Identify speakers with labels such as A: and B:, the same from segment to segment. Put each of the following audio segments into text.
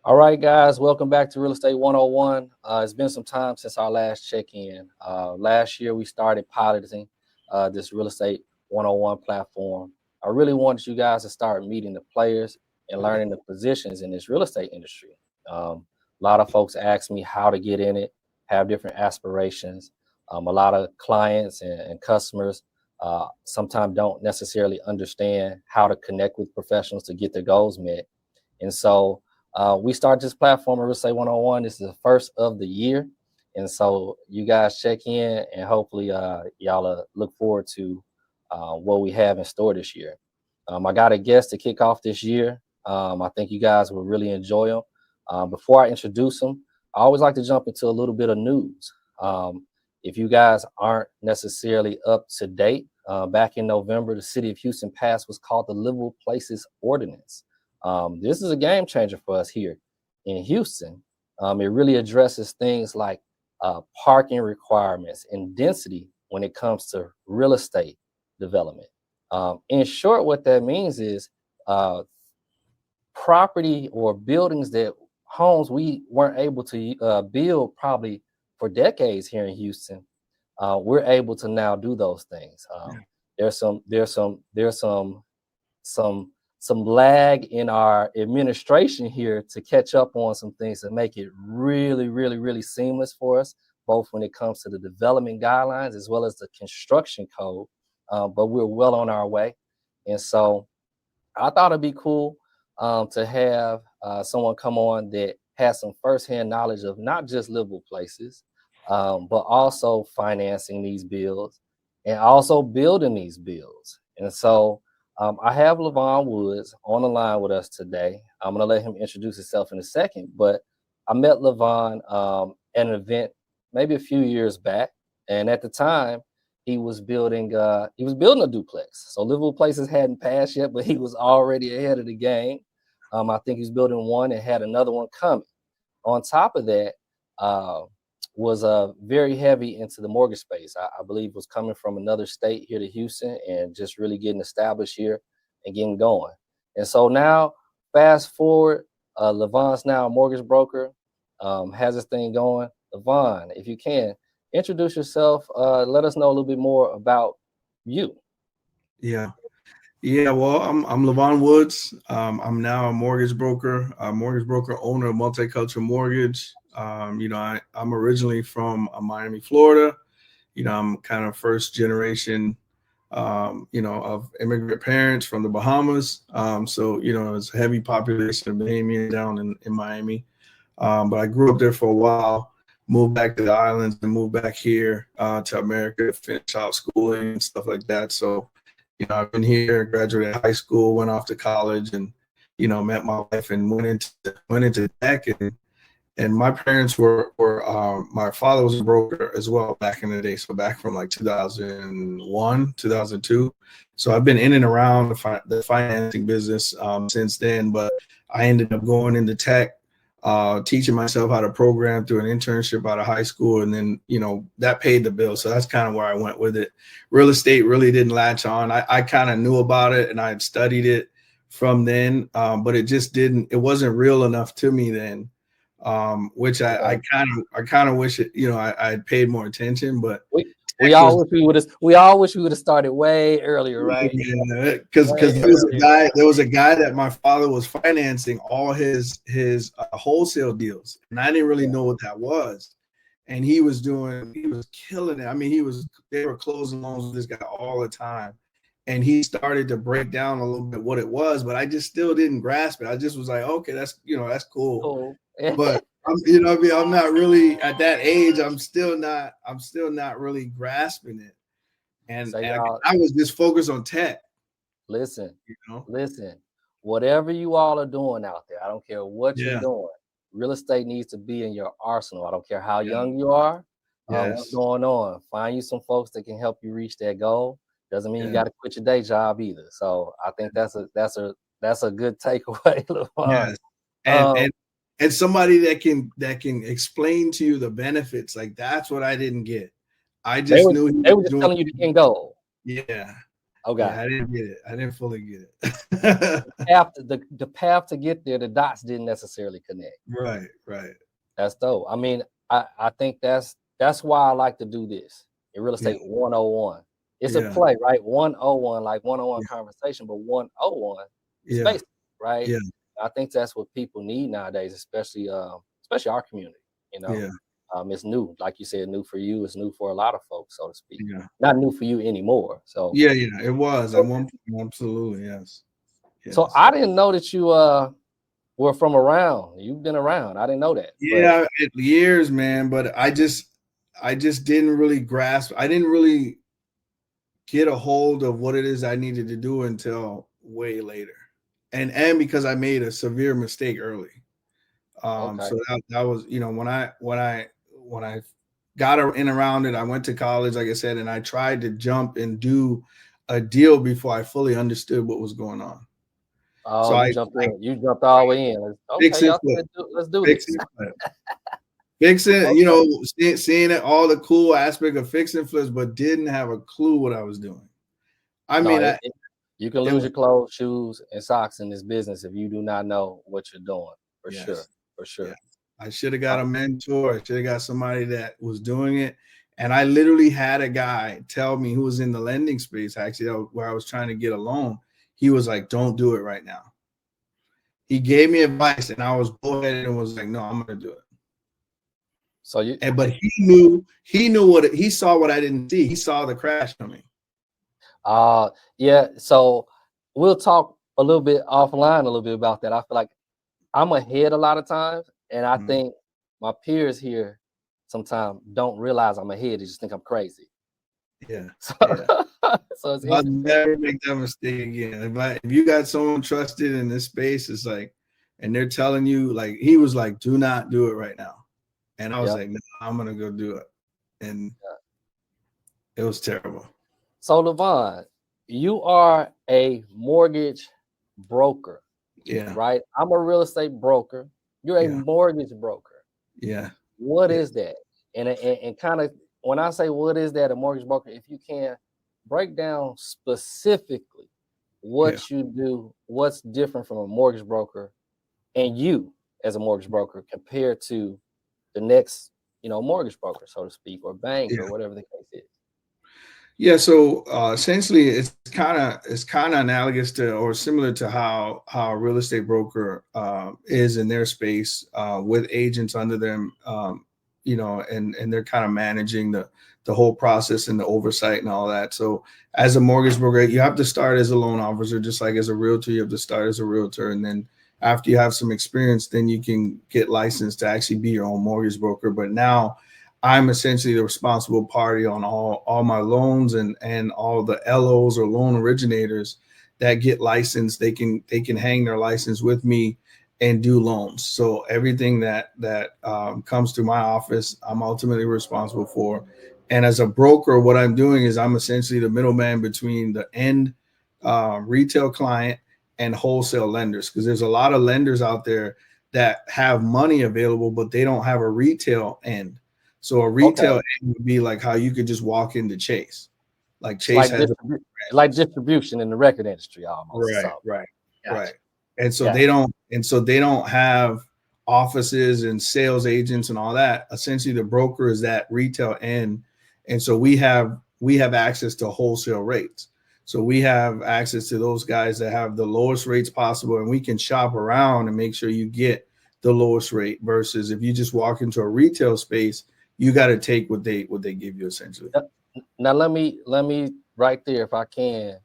A: All right, guys, welcome back to Real Estate 101. It's been some time since our last check-in. Last year, we started piloting this Real Estate 101 platform. I really wanted you guys to start meeting the players and learning the positions in this real estate industry. A lot of folks ask me how to get in it, have different aspirations. A lot of clients and customers sometimes don't necessarily understand how to connect with professionals to get their goals met. And so we started this platform at Real Estate 101. This is the first of the year. And so you guys check in and hopefully y'all look forward to what we have in store this year. I got a guest to kick off this year. I think you guys will really enjoy him. Before I introduce him, I always like to jump into a little bit of news. If you guys aren't necessarily up to date, back in November, the city of Houston passed what's called the Livable Places Ordinance. This is a game changer for us here in Houston. It really addresses things like parking requirements and density when it comes to real estate development. In short, what that means is property or buildings that homes we weren't able to build probably for decades here in Houston, we're able to now do those things. There's some lag in our administration here to catch up on some things that make it really seamless for us, both when it comes to the development guidelines as well as the construction code. But we're well on our way. And so I thought it'd be cool to have someone come on that has some firsthand knowledge of not just livable places, but also financing these builds and also building these builds. And so I have Lavon Woods on the line with us today. I'm going to let him introduce himself in a second, but I met Lavon at an event maybe a few years back, and at the time he was building a duplex. So Livable Places hadn't passed yet, but he was already ahead of the game. I think he's building one and had another one coming. On top of that, was very heavy into the mortgage space. I believe was coming from another state here to Houston and just really getting established here and getting going. And so now, fast forward, Lavon's now a mortgage broker, has this thing going. Lavon, if you can, introduce yourself. Let us know a little bit more about you.
B: Yeah. Well, I'm Lavon Woods. I'm now a mortgage broker owner of Multicultural Mortgage. I'm originally from Miami, Florida. I'm kind of first generation, of immigrant parents from the Bahamas. So it's a heavy population of Bahamians down in Miami. But I grew up there for a while, moved back to the islands and moved back here to America to finish out schooling and stuff like that. So, I've been here, graduated high school, went off to college and, met my wife and went into tech. And my parents were my father was a broker as well back in the day. So back from like 2001, 2002. So I've been in and around the financing business since then, but I ended up going into tech, teaching myself how to program through an internship out of high school. And then, that paid the bill. So that's kind of where I went with it. Real estate really didn't latch on. I kind of knew about it and I had studied it from then, but it wasn't real enough to me then. Which I kind of wish I had paid more attention, but
A: we all wish we would have started way earlier, right?
B: Yeah, because there was a guy that my father was financing all his wholesale deals, and I didn't really know what that was, and he was killing it. I mean, they were closing loans with this guy all the time. And he started to break down a little bit what it was, but I just still didn't grasp it. I just was like, okay, that's cool. But I'm not really at that age. I'm still not really grasping it. And,
A: So
B: I was just focused on tech.
A: Listen, whatever you all are doing out there, I don't care what you're doing. Real estate needs to be in your arsenal. I don't care how young you are. What's going on? Find you some folks that can help you reach that goal. Doesn't mean you got to quit your day job either. So I think that's a good takeaway.
B: Yes. And somebody that can explain to you the benefits, like that's what I didn't get. I just knew
A: they were just telling you the end goal.
B: Yeah.
A: Okay.
B: Yeah, I didn't get it. I didn't fully get
A: The
B: it.
A: path, the path to get there, the dots didn't necessarily connect.
B: Right, right.
A: That's dope. I mean, I think that's why I like to do this in real
B: Yeah,
A: estate 101. It's a
B: yeah,
A: play, right? 101, like one-on-one
B: yeah,
A: conversation, but 101 is
B: yeah,
A: basic, right?
B: yeah,
A: I think that's what people need nowadays, especially our community. You know,
B: yeah,
A: it's new, like you said, new for you. It's new for a lot of folks, so to speak.
B: yeah.
A: Not new for you anymore. So,
B: Yeah, yeah, it was at
A: so,
B: one point. Absolutely, yes,
A: so
B: yes.
A: I didn't know that you were from around. You've been around. I didn't know that, but
B: Yeah, years, man. But I just didn't really grasp. I didn't really get a hold of what it is I needed to do until way later, and because I made a severe mistake early.
A: okay.
B: So that was, when I got in around it, I went to college, like I said, and I tried to jump and do a deal before I fully understood what was going on.
A: Oh,
B: So
A: you
B: I
A: jumped in. You jumped all the way in. Okay,
B: fix and
A: y'all
B: flip,
A: said let's do
B: fix
A: this.
B: and flip. Fixing,
A: Okay.
B: seeing it, all the cool aspect of fixing flips, but didn't have a clue what I was doing. I
A: No,
B: mean,
A: you can
B: it
A: lose
B: was,
A: your clothes, shoes, and socks in this business if you do not know what you're doing. For sure.
B: yes,
A: For
B: yeah.
A: sure.
B: I should have got
A: Uh,
B: a mentor. I should have got somebody that was doing it. And I literally had a guy tell me, who was in the lending space, actually, where I was trying to get a loan. He was like, "Don't do it right now." He gave me advice, and I was bullheaded and was like, "No, I'm going to do it."
A: so you
B: But he knew he saw what I didn't see. He saw the crash coming.
A: yeah, so we'll talk a little bit offline a little bit about that. I feel like I'm ahead a lot of times, and I
B: Mhm.
A: think my peers here sometimes don't realize I'm ahead. They just think I'm crazy.
B: Yeah,
A: So,
B: yeah.
A: so it's
B: I'll
A: interesting.
B: never make that mistake again. If you got someone trusted in this space, it's like, and they're telling you, like, he was like, "Do not do it right now," and I was
A: Yep.
B: like, "No, I'm gonna go do it," and it was terrible.
A: So, Lavon, you are a mortgage broker,
B: Yeah,
A: right? I'm a real estate broker. You're a
B: yeah,
A: mortgage broker.
B: yeah,
A: What
B: yeah,
A: is that? And kind of when I say what is that, a mortgage broker, if you can break down specifically
B: yeah.
A: what you do, what's different from a mortgage broker and you as a mortgage broker compared to the next, mortgage broker, so to speak, or bank or
B: Yeah.
A: whatever the case is.
B: Yeah, so essentially, it's kind of analogous to, or similar to, how a real estate broker is in their space, with agents under them, and they're kind of managing the whole process and the oversight and all that. So as a mortgage broker, you have to start as a loan officer, just like as a realtor, you have to start as a realtor, and then after you have some experience, then you can get licensed to actually be your own mortgage broker. But now I'm essentially the responsible party on all my loans, and all the LOs or loan originators that get licensed. They can hang their license with me and do loans. So everything that comes through my office, I'm ultimately responsible for. And as a broker, what I'm doing is I'm essentially the middleman between the end retail client and wholesale lenders, because there's a lot of lenders out there that have money available, but they don't have a retail end. So a
A: Okay.
B: retail end would be like how you could just walk into Chase. Like
A: It's
B: Chase
A: like
B: has
A: distribution in the record industry almost or
B: right,
A: something.
B: right,
A: Gotcha.
B: right.
A: Gotcha.
B: And so they don't have offices and sales agents and all that. Essentially, the broker is that retail end. And so we have access to wholesale rates. So we have access to those guys that have the lowest rates possible, and we can shop around and make sure you get the lowest rate, versus if you just walk into a retail space, you got to take what they give you essentially.
A: Uh, Now let me right there, if I can,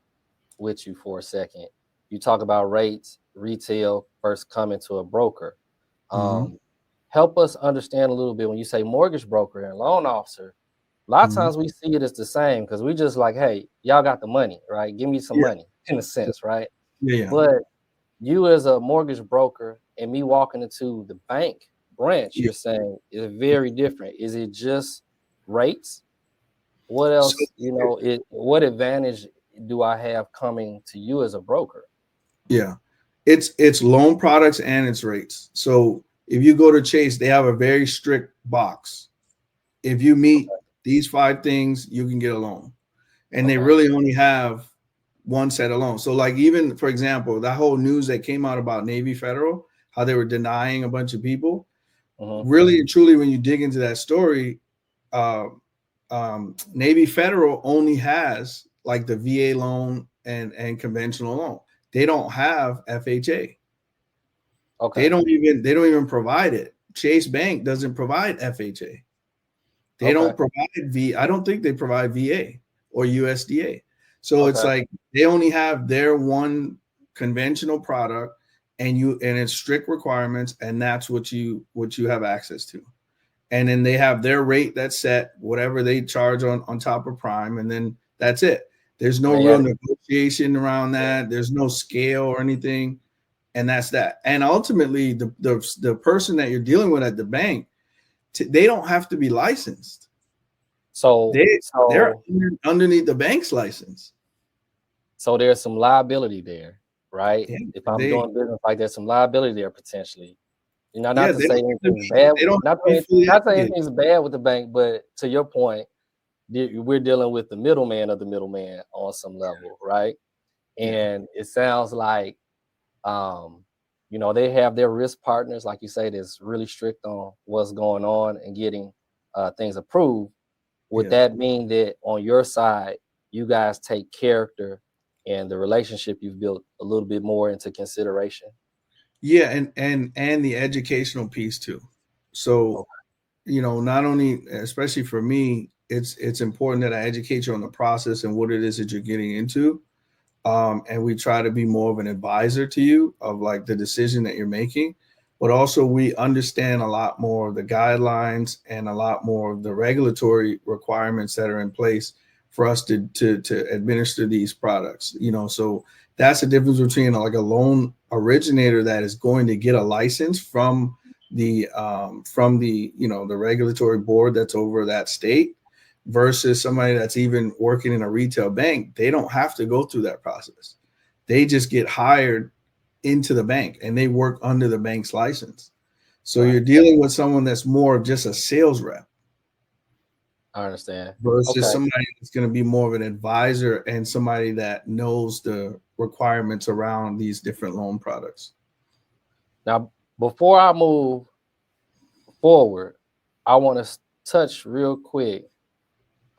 A: with you for a second. You talk about rates, retail first coming to a broker.
B: Mm-hmm.
A: Um, Help us understand a little bit when you say mortgage broker and loan officer. A lot of
B: Mm-hmm.
A: times we see it as the same because we just like, hey, y'all got the money, right? Give me some
B: Yeah,
A: money in a sense, right?
B: yeah, yeah,
A: But you as a mortgage broker and me walking into the bank branch,
B: yeah.
A: you're saying is very different. Is it just rates? What
B: So
A: else, what advantage do I have coming to you as a broker?
B: yeah, it's loan products and it's rates. So if you go to Chase, they have a very strict box. If you meet
A: Okay.
B: these 5 things, you can get a loan, and they
A: Okay.
B: really only have one set of loans. So like even for example, that whole news that came out about Navy Federal, how they were denying a bunch of people, really and truly, when you dig into that story, uh, Navy Federal only has like the VA loan and conventional loan. They don't have FHA.
A: Okay.
B: They don't even provide it. Chase Bank doesn't provide FHA. They don't provide I don't think they provide VA or USDA. So it's like they only have their one conventional product, and it's strict requirements, and that's what you have access to. And then they have their rate that's set, whatever they charge on top of prime, and then that's it. There's no real negotiation around that. There's no scale or anything, and that's that. And ultimately, the person that you're dealing with at the bank, they don't have to be licensed.
A: So
B: they're underneath the bank's license.
A: So there's some liability there, right? If I'm doing business, like there's some liability there potentially. You know, not to say anything's bad. Not saying anything's bad with the bank, but to your point, we're dealing with the middleman of the middleman on some level, right? And it sounds like, you know, they have their risk partners, like you say, that's really strict on what's going on and getting things approved. Would that mean that on your side, you guys take character and the relationship you've built a little bit more into consideration?
B: Yeah, and the educational piece too. So, you know, not only, especially for me, it's important that I educate you on the process and what it is that you're getting into. And we try to be more of an advisor to you of like the decision that you're making, but also we understand a lot more of the guidelines and a lot more of the regulatory requirements that are in place for us to administer these products. You know, so that's the difference between like a loan originator that is going to get a license from the you know, the regulatory board that's over that state, versus somebody that's even working in a retail bank. They don't have to go through that process. They just get hired into the bank and they work under the bank's license. So you're dealing with someone that's more of just a sales rep.
A: I understand.
B: Versus somebody that's going to be more of an advisor and somebody that knows the requirements around these different loan products.
A: Now, before I move forward, I want to touch real quick.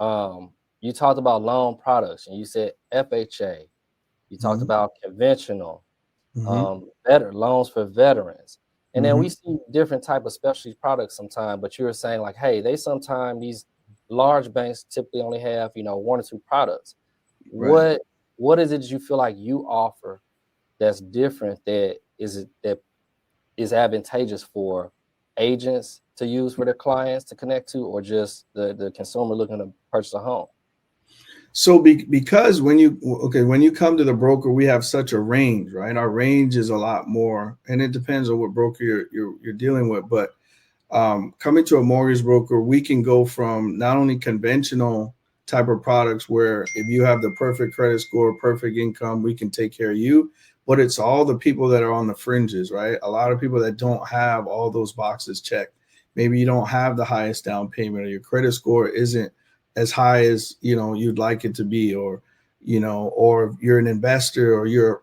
A: You talked about loan products and you said FHA. You talked about conventional, better loans for veterans. And then we see different type of specialty products sometimes, but you were saying like, hey, these large banks typically only have, you know, one or two products. Right. What is it you feel like you offer that's different that is advantageous for agents to use for their clients to connect to, or just the consumer looking to purchase a home?
B: So because when you come to the broker, we have such a range, right? Our range is a lot more, and it depends on what broker you're dealing with. But coming to a mortgage broker, we can go from not only conventional type of products where if you have the perfect credit score, perfect income, we can take care of you. But it's all the people that are on the fringes, right? A lot of people that don't have all those boxes checked. Maybe you don't have the highest down payment, or your credit score isn't as high as, you know, you'd like it to be, or, you know, or you're an investor, or you're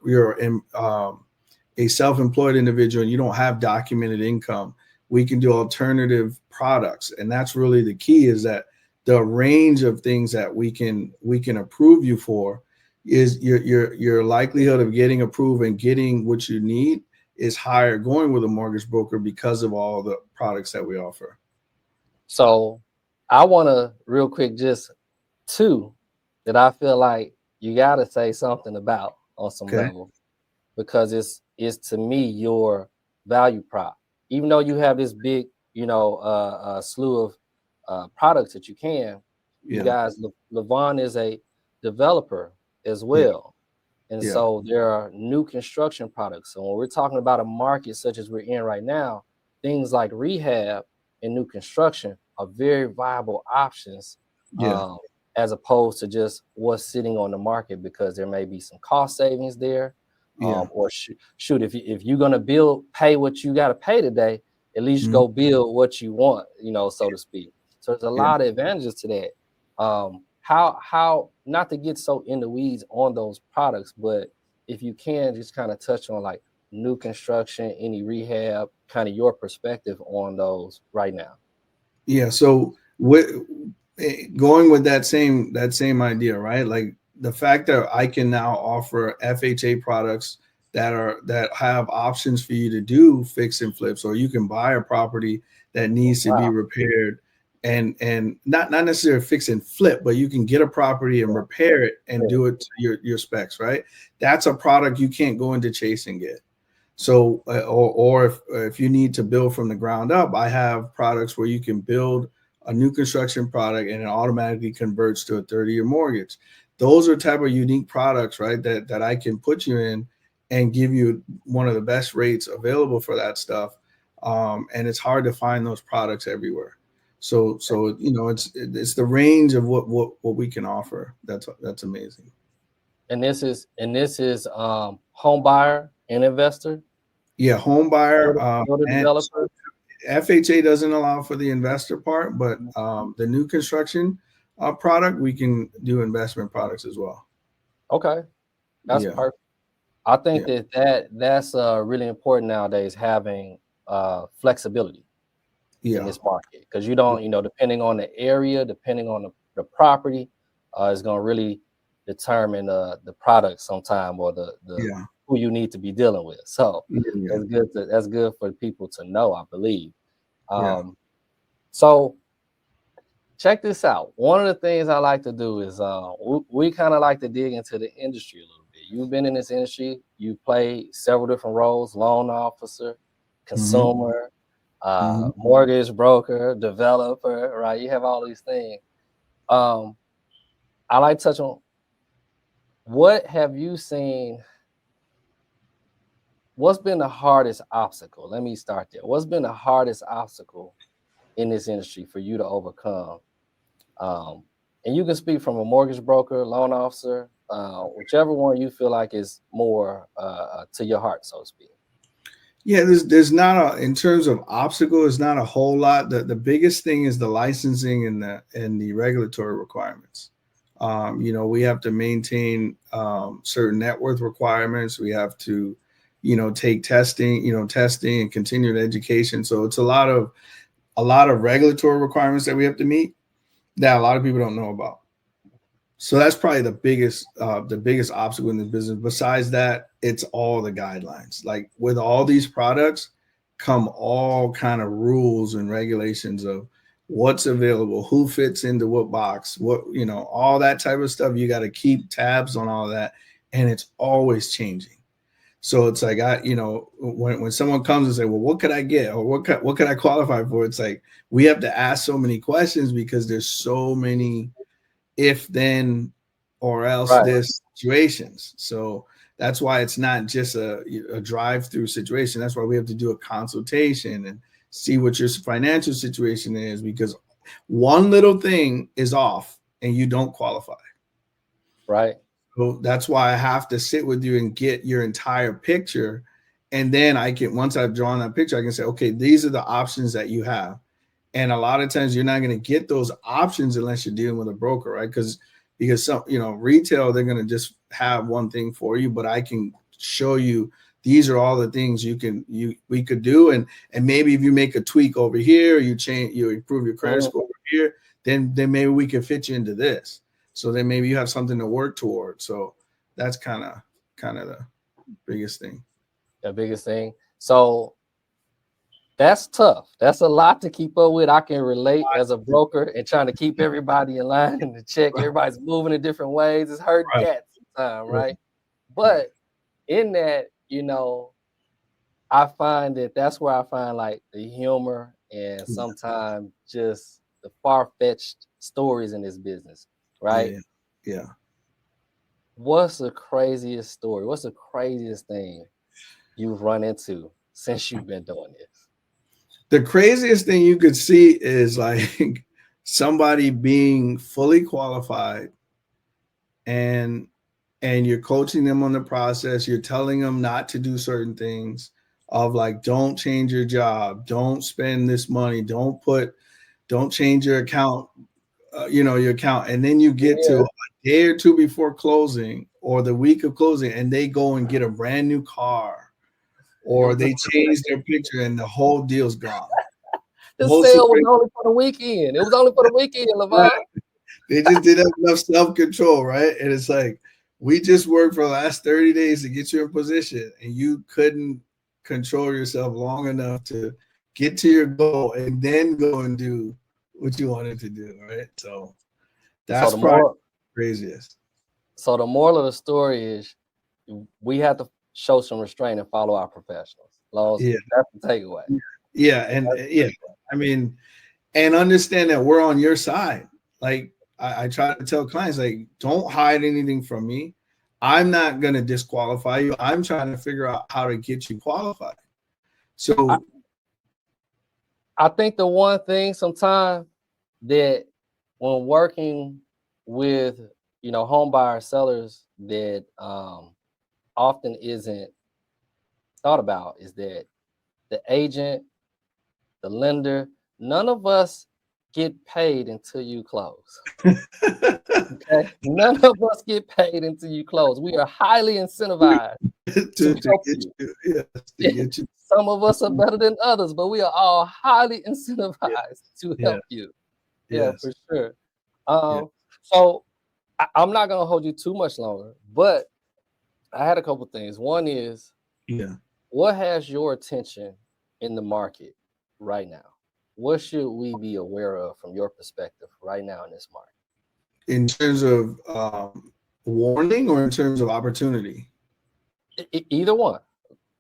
B: a self-employed individual and you don't have documented income. We can do alternative products, and that's really the key, is that the range of things that we can approve you for is your likelihood of getting approved and getting what you need is higher going with a mortgage broker because of all the products that we offer.
A: So I want to real quick, just two that I feel like you got to say something about on some level, because it's to me your value prop. Even though you have this big, you know, slew of products that you guys, Lavon is a developer as well. And so there are new construction products. So when we're talking about a market such as we're in right now, things like rehab and new construction are very viable options, as opposed to just what's sitting on the market, because there may be some cost savings there. Or shoot, if you're going to pay what you got to pay today, at least go build what you want, you know, so to speak. So there's a lot of advantages to that. how not to get so in the weeds on those products, but if you can just kind of touch on like new construction, any rehab, kind of your perspective on those right now.
B: Yeah. So going with that same idea, right? Like the fact that I can now offer FHA products that have options for you to do fix and flips, or you can buy a property that needs to be
A: Wow.
B: repaired, and not necessarily fix and flip, but you can get a property and
A: Yeah.
B: repair it and
A: Yeah.
B: do it to your specs, right? That's a product you can't go into Chase and get. So, or if you need to build from the ground up, I have products where you can build a new construction product and it automatically converts to a 30-year mortgage. Those are type of unique products, right? That I can put you in and give you one of the best rates available for that stuff. And it's hard to find those products everywhere. So it's the range of what we can offer. That's amazing.
A: And this is home buyer and investor,
B: Yeah, home buyer,
A: builder
B: and
A: developer.
B: FHA doesn't allow for the investor part, but
A: Mhm.
B: the new construction product, we can do investment products as well.
A: Okay, that's
B: Yeah,
A: perfect. I think
B: yeah,
A: that's really important nowadays, having flexibility in
B: yeah,
A: this market, because you don't, depending on the area, depending on the property, is going to really determine the product sometime, or the
B: yeah,
A: who you need to be dealing with. So
B: yeah, yeah,
A: that's good for people to know, I believe.
B: yeah.
A: Um, so check this out. One of the things I like to do is we kind of like to dig into the industry a little bit. You've been in this industry, you play several different roles: loan officer,
B: Hmm.
A: consumer,
B: Hmm.
A: mortgage broker, developer, right? You have all these things. Um, I like to touch on, what have you seen? What's been the hardest obstacle? Let me start there. What's been the hardest obstacle in this industry for you to overcome? Um, and you can speak from a mortgage broker, loan officer, whichever one you feel like is more to your heart, so to speak.
B: Yeah, there's not a in terms of obstacle, it's not a whole lot. The biggest thing is the licensing and the regulatory requirements. We have to maintain certain net worth requirements. We have to, take testing and continued education. So it's a lot of regulatory requirements that we have to meet that a lot of people don't know about. So that's probably the biggest obstacle in the business. Besides that, it's all the guidelines. Like with all these products, come all kind of rules and regulations of what's available, who fits into what box, all that type of stuff. You got to keep tabs on all that, and it's always changing. So it's like when someone comes and say, "Well, what could I get?" or what could I qualify for? It's like we have to ask so many questions because there's so many if then or else
A: Right,
B: this situations. So that's why it's not just a drive through situation. That's why we have to do a consultation and see what your financial situation is, because one little thing is off and you don't qualify.
A: right,
B: So that's why I have to sit with you and get your entire picture. And then once I've drawn that picture, I can say, okay, these are the options that you have. And a lot of times you're not going to get those options unless you're dealing with a broker, right? Because some, retail, they're going to just have one thing for you, but I can show you these are all the things we could do. And maybe if you make a tweak over here, you improve your credit
A: mhm,
B: score over here, then maybe we can fit you into this. So then maybe you have something to work toward. So that's kind of the biggest thing.
A: the biggest thing. So that's tough. That's a lot to keep up with. I can relate as a broker and trying to keep everybody in line and to check
B: Right,
A: everybody's moving in different ways. It's hurting
B: right,
A: cats sometimes,
B: right,
A: right?
B: right.
A: But in that, I find that's where I find like the humor and
B: Yeah,
A: sometimes just the far-fetched stories in this business, right?
B: yeah, yeah.
A: What's the craziest story? What's the craziest thing you've run into since you've been doing this?
B: The craziest thing you could see is like somebody being fully qualified and you're coaching them on the process, you're telling them not to do certain things of like don't change your job, don't spend this money, don't change your account your account, and then you get to a day or two before closing or the week of closing, and they go and get a brand new car, or they change their picture, and the whole deal's gone.
A: The sale was only for the weekend. It was only for the weekend, Lavon.
B: They just didn't have enough self-control, right? And it's like, we just worked for the last 30 days to get you in position, and you couldn't control yourself long enough to get to your goal and then go and do what you wanted to do, right? So that's probably craziest.
A: So the moral of the story is we have to show some restraint and follow our professionals. That's the takeaway.
B: Yeah, and I mean, and understand that we're on your side. Like I try to tell clients, like, don't hide anything from me. I'm not going to disqualify you. I'm trying to figure out how to get you qualified. So
A: I think the one thing sometimes that when working with, home buyer sellers that often isn't thought about is that the agent, the lender, none of us get paid until you close. Okay? None of us get paid until you close. We are highly incentivized to get you. Some of us are better than others, but we are all highly incentivized to help you. Yeah, for sure. So I'm not going to hold you too much longer, but I had a couple things. One is, what has your attention in the market right now? What should we be aware of from your perspective right now in this market?
B: In terms of warning or in terms of opportunity?
A: Either one.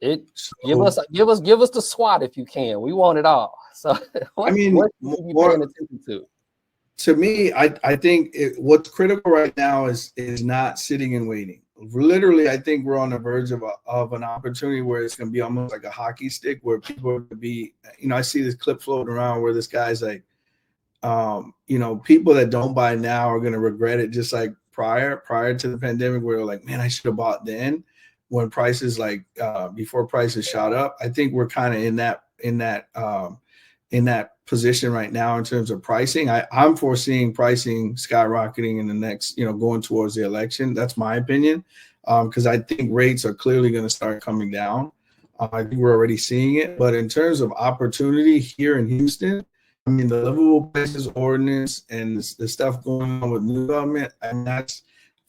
A: Give us the SWOT if you can. We want it all. So what should you be paying attention to?
B: To me, I think what's critical right now is not sitting and waiting. Literally, I think we're on the verge of an opportunity where it's going to be almost like a hockey stick, where people are going to be, I see this clip floating around where this guy's like, people that don't buy now are going to regret it, just like prior to the pandemic, where they're like, man, I should have bought then when prices before prices shot up. I think we're kind of in that position right now in terms of pricing. I'm foreseeing pricing skyrocketing in the next, going towards the election. That's my opinion, because I think rates are clearly going to start coming down. I think we're already seeing it. But in terms of opportunity here in Houston, I mean, the livable places ordinance and the stuff going on with new government, and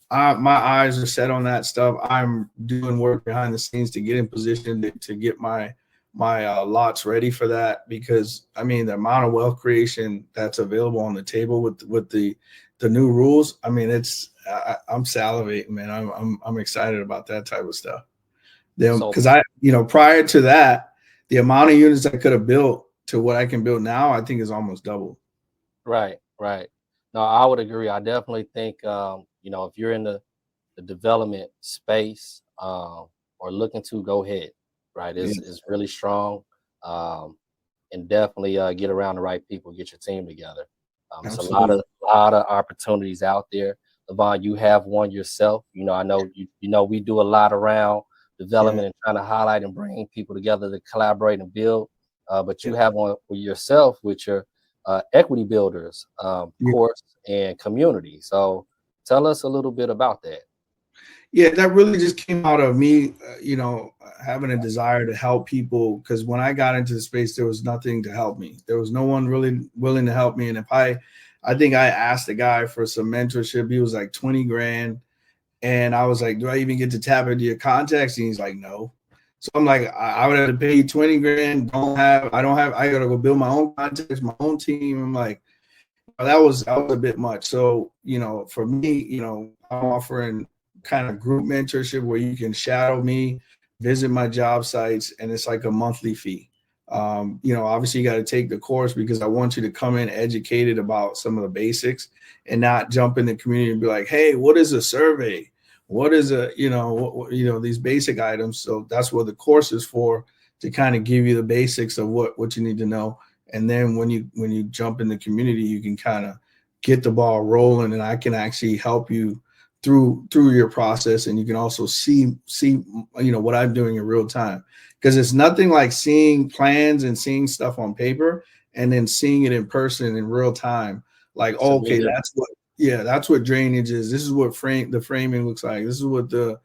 B: my eyes are set on that stuff. I'm doing work behind the scenes to get in position to get my lots ready for that, because I mean, the amount of wealth creation that's available on the table with the new rules, I mean, I'm salivating, man. I'm excited about that type of stuff. Because prior to that, the amount of units I could have built to what I can build now, I think is almost double.
A: Right. No, I would agree. I definitely think, if you're in the development space or looking to, go ahead. Right. It's really strong. And definitely get around the right people, get your team together. There's a lot of opportunities out there. Lavon, you have one yourself. I know we do a lot around development and trying to highlight and bring people together to collaborate and build. But you have one for yourself with your equity builders course and community. So tell us a little bit about that.
B: Yeah, that really just came out of me, having a desire to help people, because when I got into the space, there was nothing to help me. There was no one really willing to help me. And I think I asked the guy for some mentorship. He was like 20 grand. And I was like, do I even get to tap into your contacts? And he's like, no. So I'm like, I would have to pay you 20 grand. I got to go build my own contacts, my own team. I'm like, that was a bit much. So, for me, I'm offering kind of group mentorship where you can shadow me, visit my job sites, and it's like a monthly fee. Obviously you got to take the course, because I want you to come in educated about some of the basics and not jump in the community and be like, hey, what is a survey? What is these basic items. So that's what the course is for, to kind of give you the basics of what you need to know. And then when you jump in the community, you can kind of get the ball rolling, and I can actually help you through your process, and you can also see what I'm doing in real time, because it's nothing like seeing plans and seeing stuff on paper and then seeing it in person in real time. like,
A: So
B: okay, that's what drainage is. This is what the framing looks like. This is what the,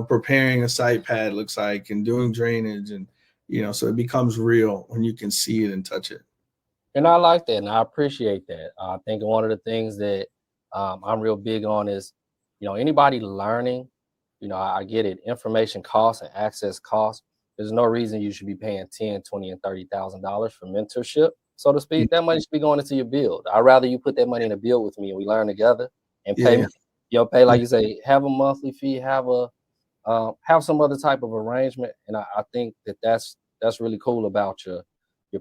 B: preparing a site pad looks like, and doing drainage, and so it becomes real when you can see it and touch it.
A: And I like that, and I appreciate that. I think one of the things that I'm real big on is, anybody learning, I get it. Information costs and access costs. There's no reason you should be paying 10, 20, and $30,000 for mentorship, so to speak. That money should be going into your build. I'd rather you put that money in a build with me and we learn together and pay
B: Yeah,
A: me, pay
B: yeah,
A: like you say, have a monthly fee, have some other type of arrangement. And I think that's really cool about your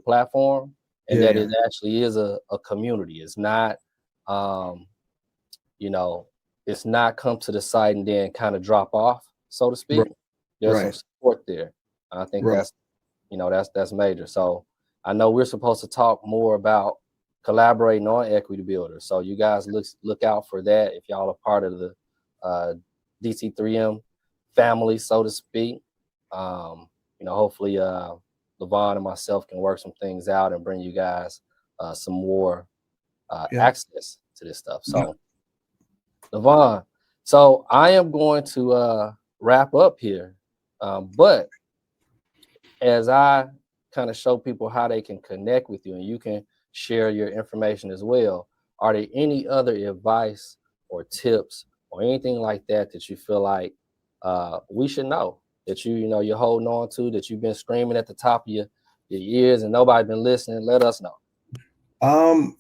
A: platform, and
B: yeah,
A: that
B: yeah.
A: it actually is a community. It's not, um, you know, it's not come to the site and then kind of drop off, so to
B: Right,
A: speak. There's some
B: right,
A: support there. I think
B: right.
A: that's major. So I know we're supposed to talk more about collaborating on equity builders. So you guys look out for that if y'all are part of the uh, DC3M family, so to speak. Hopefully Lavon and myself can work some things out and bring you guys some more
B: Yeah,
A: access to this stuff.
B: yeah.
A: So Lavon, so I am going to wrap up here, but as I kind of show people how they can connect with you and you can share your information as well, are there any other advice or tips or anything like that that you feel like we should know, that you're holding on to, that you've been screaming at the top of your ears and nobody been listening? Let us know.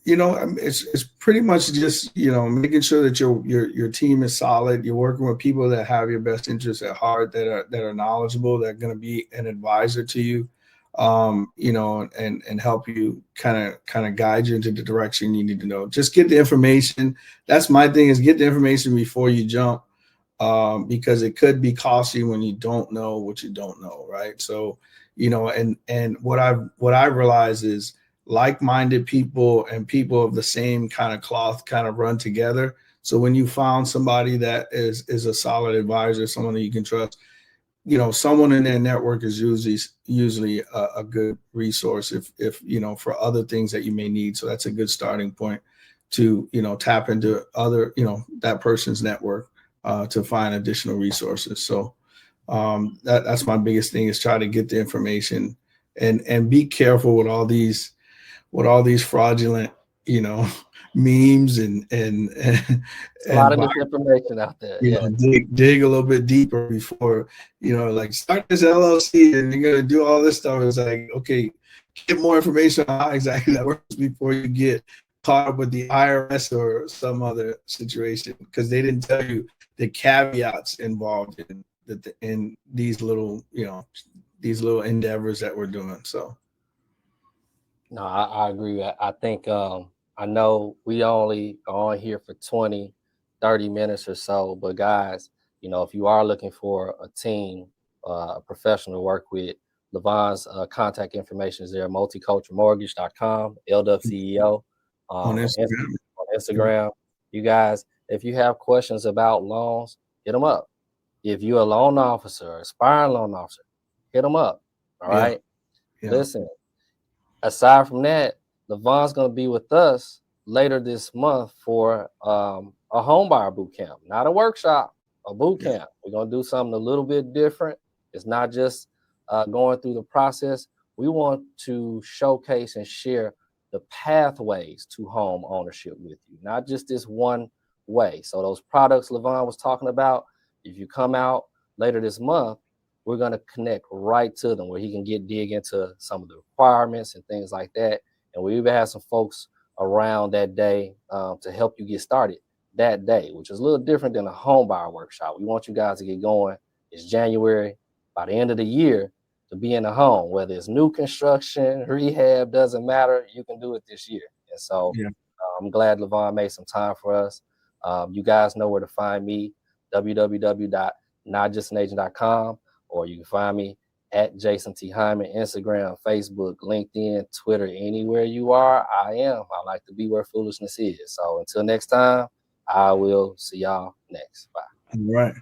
B: It's pretty much just, making sure that your team is solid. You're working with people that have your best interests at heart, that are knowledgeable, that are going to be an advisor to you, and help you kind of guide you into the direction you need to know. Just get the information. That's my thing, is get the information before you jump, because it could be costly when you don't know what you don't know, right? So, and what I've realized is, like-minded people and people of the same kind of cloth kind of run together. So when you found somebody that is a solid advisor, someone that you can trust, someone in their network is usually a good resource if for other things that you may need. So that's a good starting point to tap into other that person's network to find additional resources. So that's my biggest thing, is try to get the information, and be careful with all these fraudulent, memes
A: It's a lot
B: and
A: of misinformation out there. Yeah.
B: dig a little bit deeper before, like, start this LLC and you're gonna do all this stuff. It's like, okay, get more information on how exactly that works before you get caught up with the IRS or some other situation, because they didn't tell you the caveats involved in these little endeavors that we're doing. So
A: No, I agree. I think I know we only are on here for 20, 30 minutes or so, but guys, if you are looking for a team, a professional to work with, Lavon's contact information is there, multiculturalmortgage.com, LWCEO,
B: on
A: on
B: Instagram.
A: Instagram. You guys, if you have questions about loans, hit them up. If you're a loan officer, aspiring loan officer, hit them up. All
B: Yeah,
A: right.
B: yeah,
A: Listen, aside from that, Lavon's going to be with us later this month for a home buyer boot camp, not a workshop, a boot
B: yeah,
A: camp. We're going to do something a little bit different. It's not just going through the process. We want to showcase and share the pathways to home ownership with you, not just this one way. So those products Lavon was talking about, if you come out later this month, we're going to connect right to them where he can dig into some of the requirements and things like that. And we even have some folks around that day to help you get started that day, which is a little different than a home buyer workshop. We want you guys to get going. It's January. By the end of the year, to be in the home, whether it's new construction, rehab, doesn't matter. You can do it this year. And so
B: yeah.
A: I'm glad Lavon made some time for us. You guys know where to find me, www.notjustanagent.com, or you can find me at Jason T. Hyman, Instagram, Facebook, LinkedIn, Twitter, anywhere you are, I am. I like to be where foolishness is. So until next time, I will see y'all next. Bye.
B: All right.